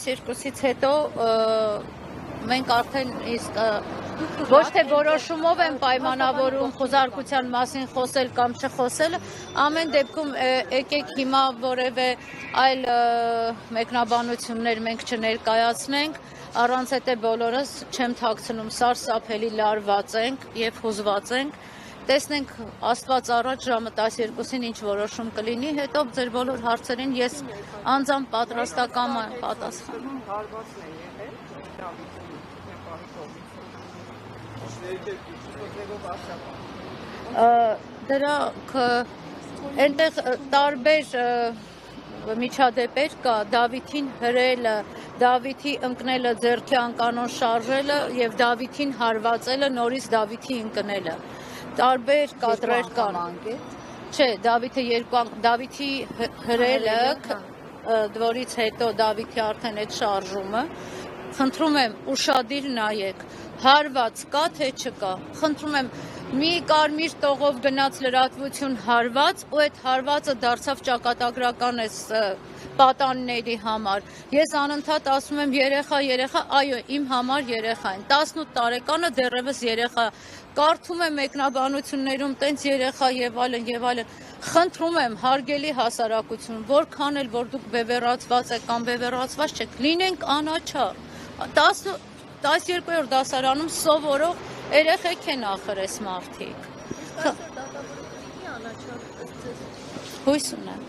12-ից հետո մենք արդեն իսկ ոչ թե որոշումով են պայմանավորում խոզարկության մասին խոսել կամ չխոսել, ամեն դեպքում եկեք հիմա որևէ այլ մեկնաբանություններ մենք չներկայացնենք, առանց հետո բոլորս չեմ թաքցնում, սարսափելի լարված ենք եւ հուզված ենք, տեսնենք Աստված առաջ ժամը 12-ին ինչ որոշում կլինի, հետո ձեր բոլոր հարցերին ես անձամբ պատրաստական եմ պատասխանել։ Դրանք այնտեղ տարբեր միջադեպեր կա, Դավիթին հրելը, Դավիթի ընկնելը, ձեռքի անկանոն շարժելը եւ Դավիթին հարվածելը, նորից Դավիթի ընկնելը։ Տարբեր կադրեր կան։ Չէ, Դավիթի հրելը, որից հետո Դավիթի արդեն այդ շարժումը, խնդրում եմ ուշադիր նայեք, հարված կա թե չկա, խնդրում եմ մի կարմիր տողով գնաց լրատվություն հարված ու այդ հարվածը դարձավ ճակատագրական էս պատանների համար։ Ես անընդհատ ասում եմ երեխա, այո, իմ համար երեխա են, 18 տարեկանը դեռևս երեխա, կարդում եմ մեկնաբանություններում տենց երեխա եւ այլն, խնդրում եմ հարգելի հասարակություն, որքան էլ որ դուք բևեռացված եք կամ բևեռացված չեք, լինենք անաչառ, 12-րդ դասարանում սովորող երեխեք են ախր էս մարդիկ։ Հույս ունեմ։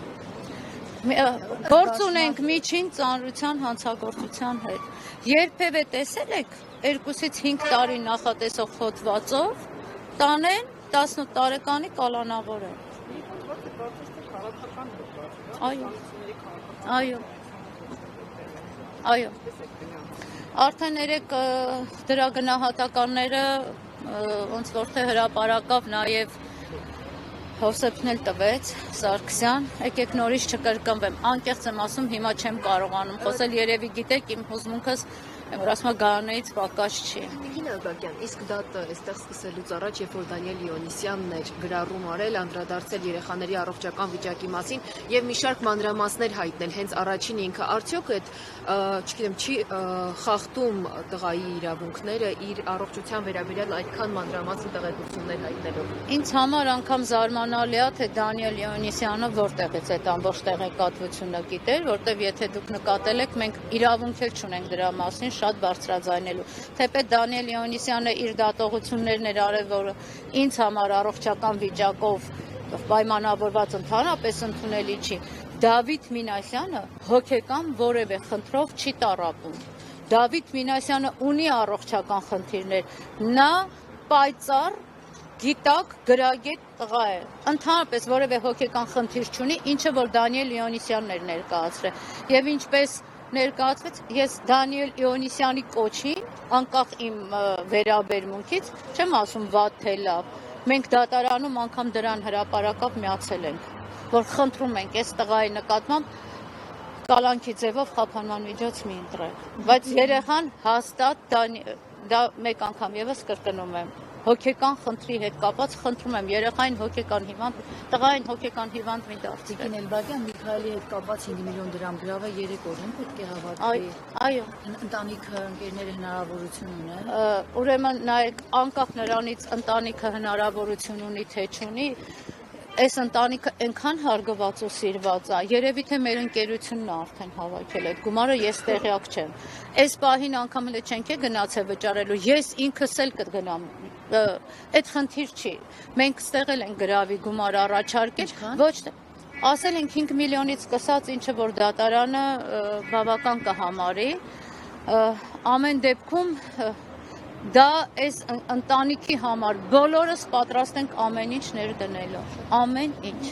Գործ ունենք միջին ծանրության հանցագործության հետ։ Երբևէ տեսել եք 2-ից 5 տարի նախատեսող խոթվածով տանեն 18 տարեկանի կալանավորը։ Այո։ Արդեն երեք դրա գնահատականները ոնց որ թե հրապարակավ նաև Հովսեփն էլ տվեց Սարգսյան, եկեք նորից չկրկնվեմ, անկեղծ եմ ասում, հիմա չեմ կարողանում խոսել, երևի գիտեք իմ հուզմունքս որ ասում եմ Գարանեից պակաս չի։ Տիկին Ագակյան, իսկ դատը այստեղ սկսելուց առաջ, երբ որ Դանիել Լեոնիսյանն էր գրառում արել, անդրադարձել երեխաների առողջական վիճակի մասին եւ մի շարք մանրամասներ հայտնել, հենց առաջին ինքը արդյոք այդ, չգիտեմ, չի խախտում տղայի իրավունքները իր առողջության վերաբերյալ այդքան մանրամասն տեղեկություններ հայտնելով։ Ինձ համար անգամ զարմանալի է, թե Դանիել Լեոնիսյանը որտեղից այդ ամբողջ տեղեկատվությունը գիտեր, որտեվ եթե դուք նկատել եք, մենք իրավունք էլ չունենք դրա մասին շատ բարձրաձայնելու։ Թեպետ Դանիել Լեոնիսյանը իր դատողություններն էր արել, որը ինձ համար առողջական վիճակով պայմանավորված ընդհանրապես ընդունելի չի։ Դավիթ Մինասյանը հոգեկան որևէ խնդրով չի տառապում։ Դավիթ Մինասյանը ունի առողջական խնդիրներ։ Նա պայծառ գիտակ գրագետ տղա է, ընդհանրապես որևէ հոգեկան խնդիր չունի, ինչը որ Դանիել Լեոնիսյանն էր ներկայացրել։ Եվ ինչպես ներկայացվեց, ես Դանիել Լեոնիսյանի կոչին, անկախ իմ վերաբերմունքից, չեմ ասում վատ թե լավ, մենք դատարանում անգամ դրան հրապարակավ միացել ենք, որ խնդրում ենք այս տղայի նկատմամբ կալանքի ձևով խափանման միջոց մի ընտրել, բայց երեխան հաստատ դա մեկ անգամ եւս կրկնում եմ, հոգեկան խնդրի հետ կապված խնդրում եմ երեխային հոգեկան հիվանդ, տղային հոգեկան հիվանդ մի դարձնել։ Տիկին Էլբագյան Միքայելի հետ կապված 5 միլիոն դրամ գրավը 3 օրում պետք է հավատվի։ Այո։ Ընտանիքը, ընկերները հնարավորություն ունեն։ Ուրեմն նայեք, անկախ նրանից ընտանիքը հնարավորություն ունի թե չունի, այս ընտանիքը այնքան հարգված ու սիրված է, երևի թե մեր ընկերությունն է արդեն հավաքել այդ գումարը, ես տեղյակ չեմ։ Այս պահին անգամ էլ չենք գնացել վճարելու, ես ինքս էլ կգնամ, այդ խնդիր չի։ Մենք ստեղել ենք գրավի գումար առաջարկել, ոչ թե ասել ենք 5 միլիոնից սկսած, ինչը որ դատարանը բավական կհամարի, ամեն դեպքում դա այս ընտանիքի համար բոլորս պատրաստ ենք ամեն ինչ ներդնելու, ամեն ինչ։